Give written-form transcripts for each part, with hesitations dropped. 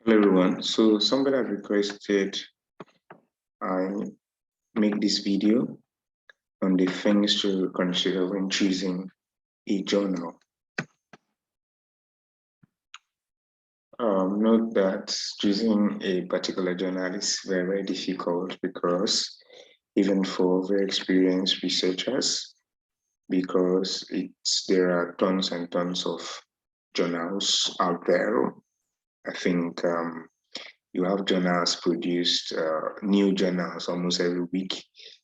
Hello everyone. So somebody has requested I make this video on the things to consider when choosing a journal. Note that choosing a particular journal is very, very difficult because even for very experienced researchers, because there are tons and tons of journals out there. I think you have journals produced, new journals almost every week.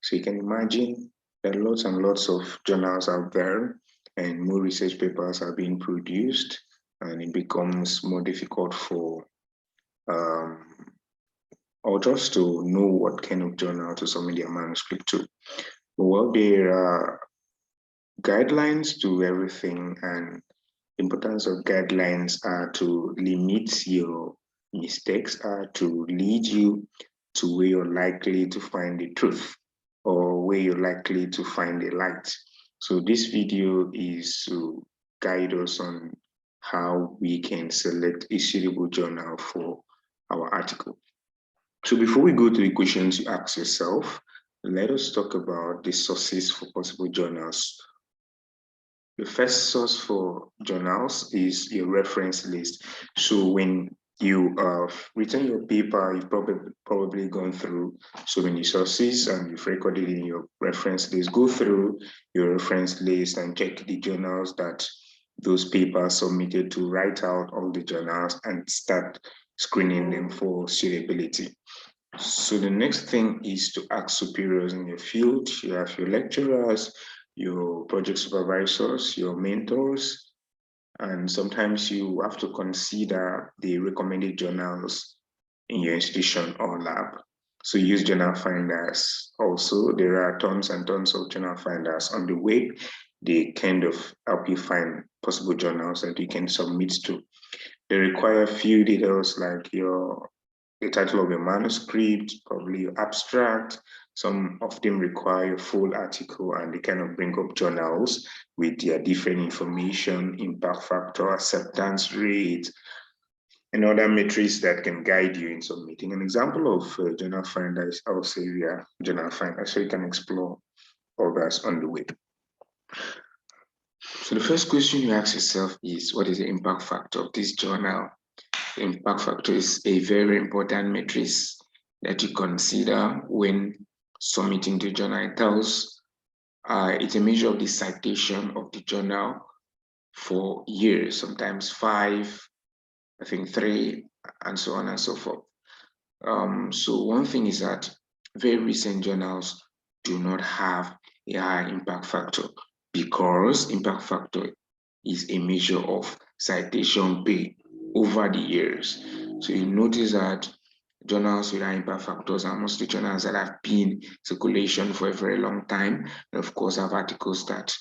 So you can imagine there are lots and lots of journals out there, and more research papers are being produced, and it becomes more difficult for authors to know what kind of journal to submit their manuscript to. Well, there are guidelines to everything, and the importance of guidelines are to limit your mistakes, are to lead you to where you're likely to find the truth or where you're likely to find the light. So this video is to guide us on how we can select a suitable journal for our article. So before we go to the questions you ask yourself, let us talk about the sources for possible journals. The first source for journals is your reference list. So when you have written your paper, you've probably gone through so many sources and you've recorded in your reference list. Go through your reference list and check the journals that those papers submitted to, write out all the journals and start screening them for suitability. So the next thing is to ask superiors in your field. You have your lecturers, your project supervisors, your mentors, and sometimes you have to consider the recommended journals in your institution or lab. So use journal finders. Also, there are tons and tons of journal finders on the web. They kind of help you find possible journals that you can submit to. They require a few details like the title of your manuscript, probably your abstract. Some of them require a full article, and they kind of bring up journals with their different information, impact factor, acceptance rate, and other metrics that can guide you in submitting. An example of journal finder is Elsevier journal finder, so you can explore others on the web. So the first question you ask yourself is, what is the impact factor of this journal? The impact factor is a very important metric that you consider when submitting the journal. It tells, it's a measure of the citation of the journal for years, sometimes 5, I think 3, and so on and so forth. So one thing is that very recent journals do not have a high impact factor because impact factor is a measure of citation pay over the years. So you notice that journals with high impact factors are mostly journals that have been in circulation for a very long time, and of course have articles that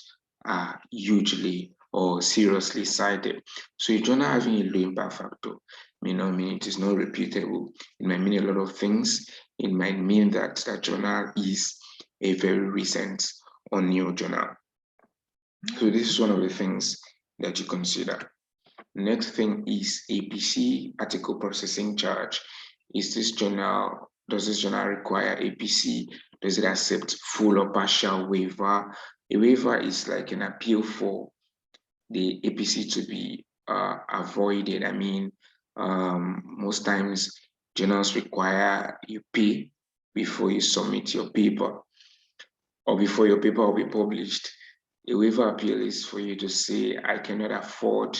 are hugely or seriously cited. So a journal having a low impact factor may not mean it is not reputable. It might mean a lot of things. It might mean that that journal is a very recent or new journal. So this is one of the things that you consider. Next thing is APC, article processing charge. Does this journal require APC? Does it accept full or partial waiver? A waiver is like an appeal for the APC to be avoided. I mean, most times journals require you pay before you submit your paper or before your paper will be published. A waiver appeal is for you to say, I cannot afford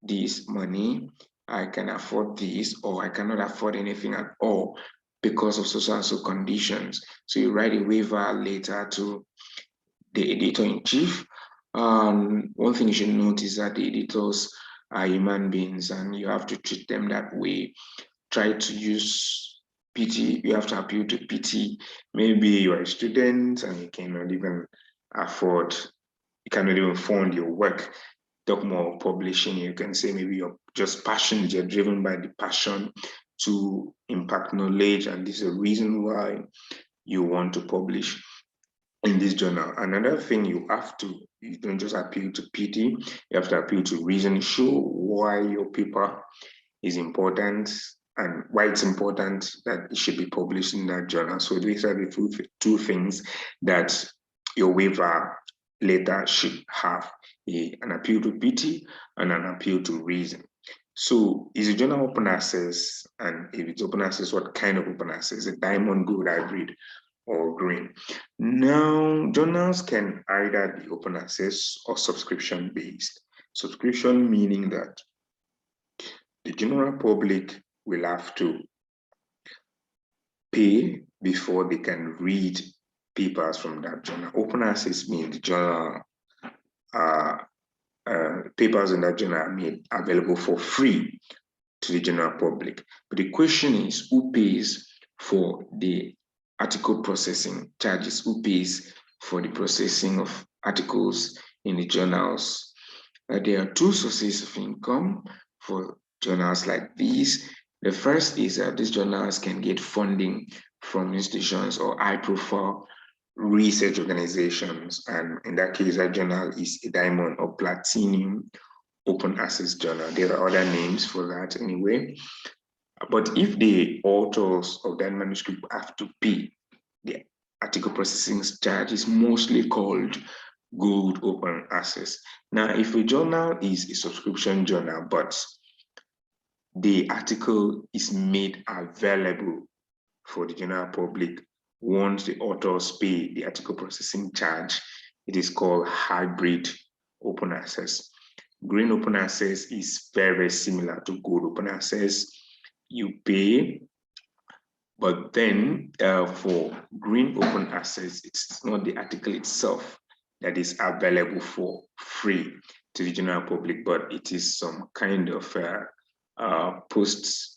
this money, I can afford this, or I cannot afford anything at all because of so and so conditions. So you write a waiver letter to the editor-in-chief. One thing you should note is that the editors are human beings and you have to treat them that way. Try to use pity. You have to appeal to pity. Maybe you're a student and you cannot even afford, you cannot even fund your work. Talk more of publishing. You can say maybe you're just passionate, you're driven by the passion to impact knowledge, and this is a reason why you want to publish in this journal. Another thing you don't just appeal to pity, you have to appeal to reason. Show why your paper is important. and why it's important that it should be published in that journal. So these are the two things that your waiver letter should have: an appeal to pity and an appeal to reason. So is the journal open access? And if it's open access, what kind of open access? A diamond, gold, hybrid, or green? Now, journals can either be open access or subscription based. Subscription meaning that the general public will have to pay before they can read papers from that journal. Open access means the journal papers in that journal are made available for free to the general public. But the question is, who pays for the article processing charges? Who pays for the processing of articles in the journals? There are two sources of income for journals like these. The first is that these journals can get funding from institutions or high-profile research organizations, and in that case, that journal is a diamond or platinum open access journal. There are other names for that anyway. But if the authors of that manuscript have to pay, the article processing charge is mostly called gold open access. Now, if a journal is a subscription journal, but the article is made available for the general public once the authors pay the article processing charge, it is called hybrid open access. Green open access is very similar to gold open access. You pay, but then for green open access, it's not the article itself that is available for free to the general public, but it is some kind of post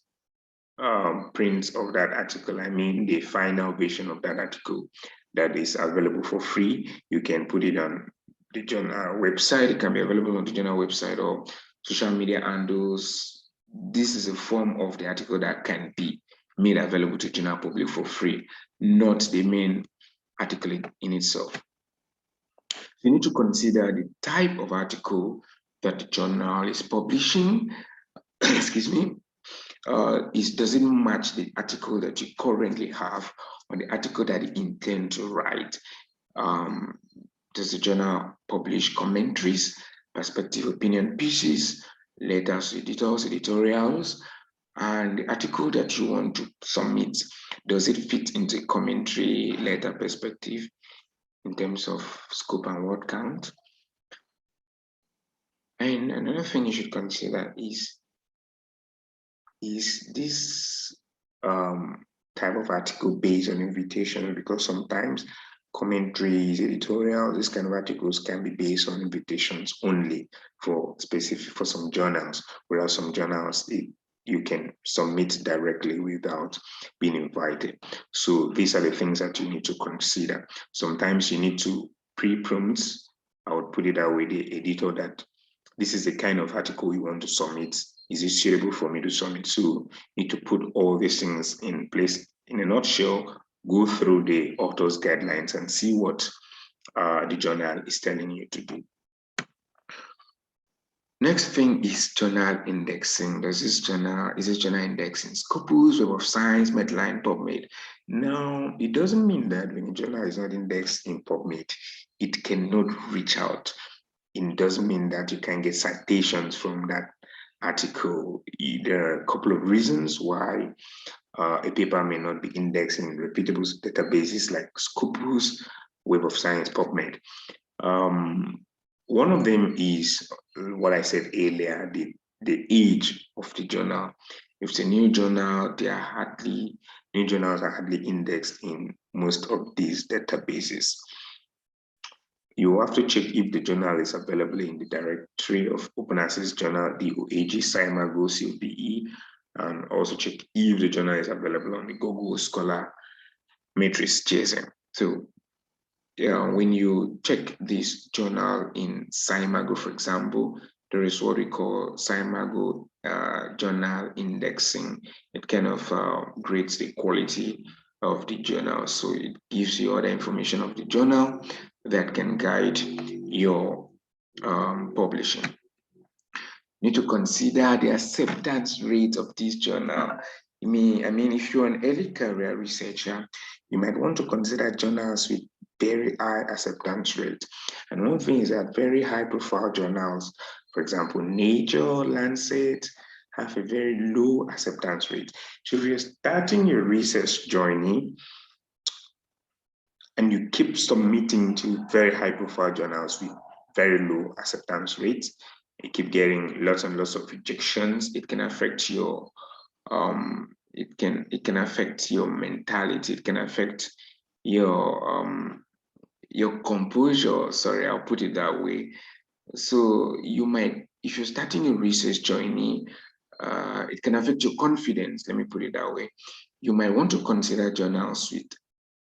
prints of that article. I mean, the final version of that article that is available for free. You can put it on the journal website. It can be available on the journal website or social media handles. This is a form of the article that can be made available to the general public for free, not the main article in itself. You need to consider the type of article that the journal is publishing. Excuse me. Does it match the article that you currently have or the article that you intend to write? Does the journal publish commentaries, perspective opinion pieces, letters to editors, editorials? And the article that you want to submit, does it fit into commentary, letter, perspective in terms of scope and word count? And another thing you should consider is this type of article based on invitation, because sometimes commentaries, editorial, this kind of articles can be based on invitations only for some journals, whereas some journals you can submit directly without being invited. So these are the things that you need to consider. Sometimes you need to pre-prompt, I would put it that way, the editor, that this is the kind of article you want to submit. Is it suitable for me to submit? So you need to put all these things in place. In a nutshell, go through the author's guidelines and see what the journal is telling you to do. Next thing is journal indexing. Is this journal indexing Scopus, Web of Science, Medline, PubMed? Now, it doesn't mean that when a journal is not indexed in PubMed, it cannot reach out. It doesn't mean that you can get citations from that article. There are a couple of reasons why a paper may not be indexed in reputable databases like Scopus, Web of Science, PubMed. One of them is what I said earlier, the age of the journal. If it's a new journal, new journals are hardly indexed in most of these databases. You have to check if the journal is available in the directory of Open Access Journal, DOAG, SciMago, COPE, and also check if the journal is available on the Google Scholar Matrix JSON. So when you check this journal in SciMago, for example, there is what we call SciMago journal indexing. It kind of grades the quality of the journal. So it gives you all the information of the journal that can guide your publishing. You need to consider the acceptance rate of this journal. If you're an early career researcher, you might want to consider journals with very high acceptance rate. And one thing is that very high profile journals, for example, Nature, Lancet, have a very low acceptance rate. So if you're starting your research journey and you keep submitting to very high profile journals with very low acceptance rates, you keep getting lots and lots of rejections, it can affect your it can affect your mentality, it can affect your composure. Sorry, I'll put it that way. So you might, if you're starting a research journey, it can affect your confidence. Let me put it that way. You might want to consider journals with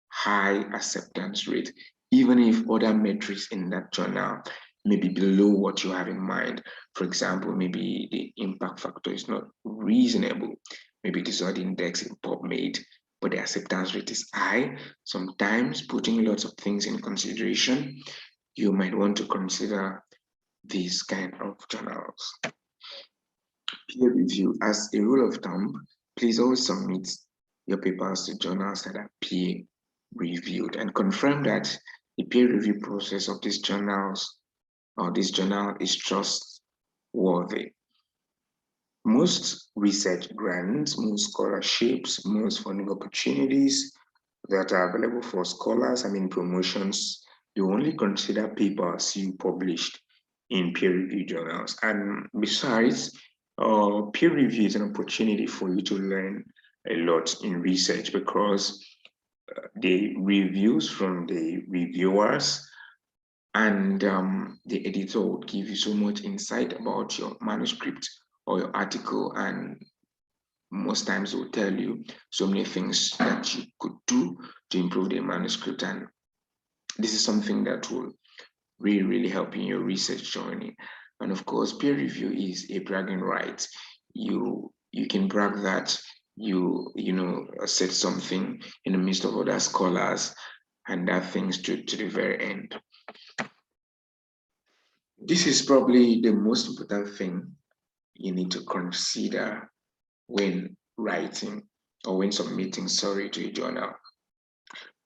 high acceptance rate, even if other metrics in that journal may be below what you have in mind. For example, maybe the impact factor is not reasonable. Maybe it is not indexed in PubMed, but the acceptance rate is high. Sometimes putting lots of things in consideration, you might want to consider these kind of journals. Peer review, as a rule of thumb, please always submit your papers to journals that are peer reviewed and confirm that the peer review process of these journals or this journal is trustworthy. Most research grants, most scholarships, most funding opportunities that are available for scholars, promotions, you only consider papers you published in peer-reviewed journals. And besides, peer review is an opportunity for you to learn a lot in research because the reviews from the reviewers and the editor would give you so much insight about your manuscript or your article, and most times it will tell you so many things that you could do to improve the manuscript. And this is something that will really help in your research journey. And of course, peer review is a bragging right. You can brag that you said something in the midst of other scholars, and that things to the very end. This is probably the most important thing you need to consider when writing or when submitting, to a journal.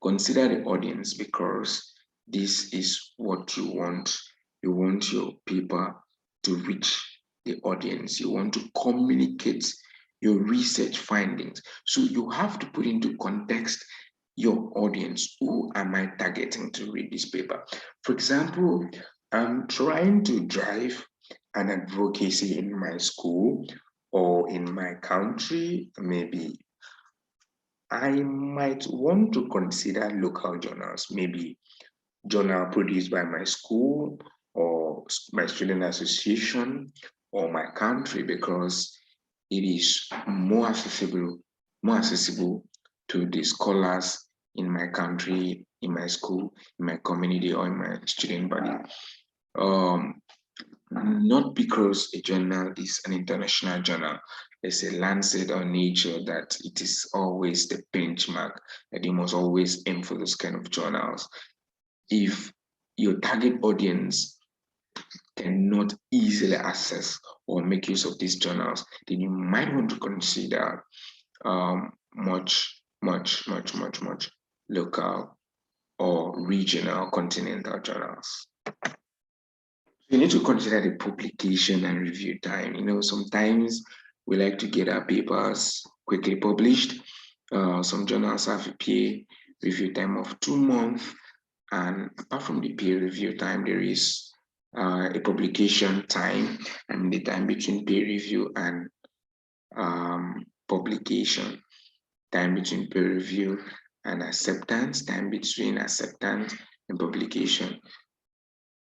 Consider the audience, because this is what you want. You want your paper to reach the audience. You want to communicate your research findings. So you have to put into context your audience. Who am I targeting to read this paper? For example, I'm trying to drive an advocacy in my school or in my country. Maybe I might want to consider local journals, maybe journal produced by my school or my student association or my country, because it is more accessible to the scholars in my country, in my school, in my community, or in my student body. Not because a journal is an international journal, let's say Lancet or Nature, that it is always the benchmark, that you must always aim for those kind of journals. If your target audience cannot easily access or make use of these journals, then you might want to consider much local or regional continental journals. You need to consider the publication and review time. Sometimes we like to get our papers quickly published. Some journals have a peer review time of 2 months. And apart from the peer review time, there is a publication time, and the time between peer review and publication, time between peer review and acceptance, time between acceptance and publication,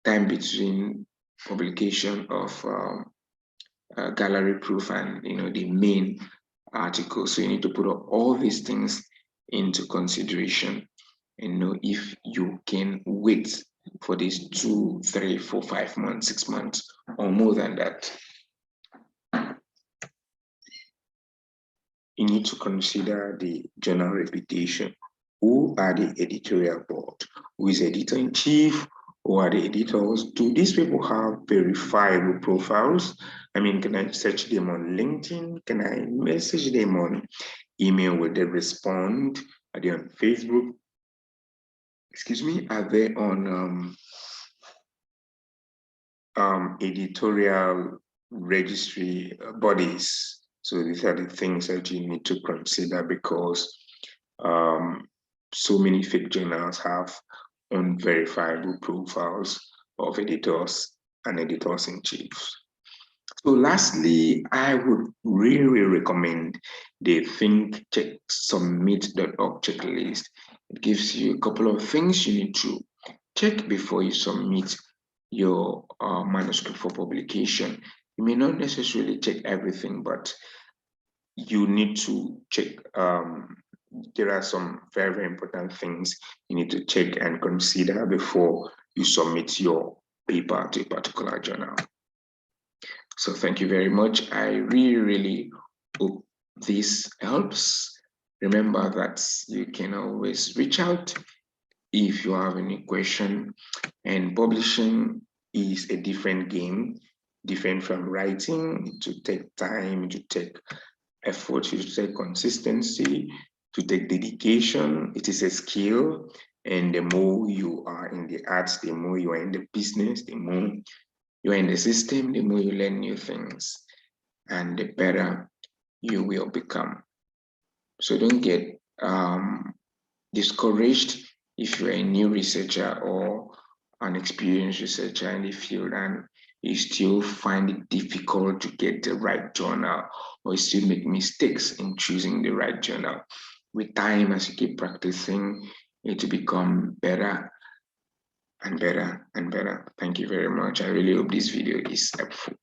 time between publication of gallery proof and the main article. So you need to put all these things into consideration and know if you can wait for these 2, 3, 4, 5 months, 6 months, or more than that. You need to consider the journal reputation. Who are the editorial board? Who is editor-in-chief? Who are the editors? Do these people have verifiable profiles? I mean, can I search them on LinkedIn? Can I message them on email? Will they respond? Are they on Facebook? Excuse me, are they on editorial registry bodies? So these are the things that you need to consider, because so many fake journals have unverifiable profiles of editors and editors-in-chief. So lastly, I would really recommend the Think, Check, Submit.org checklist. It gives you a couple of things you need to check before you submit your manuscript for publication. You may not necessarily check everything, but you need to check. There are some very, very important things you need to check and consider before you submit your paper to a particular journal. So thank you very much. I really, really hope this helps. Remember that you can always reach out if you have any question, and publishing is a different game, different from writing. To take time, to take effort, to take consistency, to take dedication. It is a skill, and the more you are in the arts, the more you are in the business, the more you are in the system, the more you learn new things, and the better you will become. So don't get discouraged if you're a new researcher or an experienced researcher in the field and you still find it difficult to get the right journal, or you still make mistakes in choosing the right journal. With time, as you keep practicing, it will become better and better and better. Thank you very much. I really hope this video is helpful.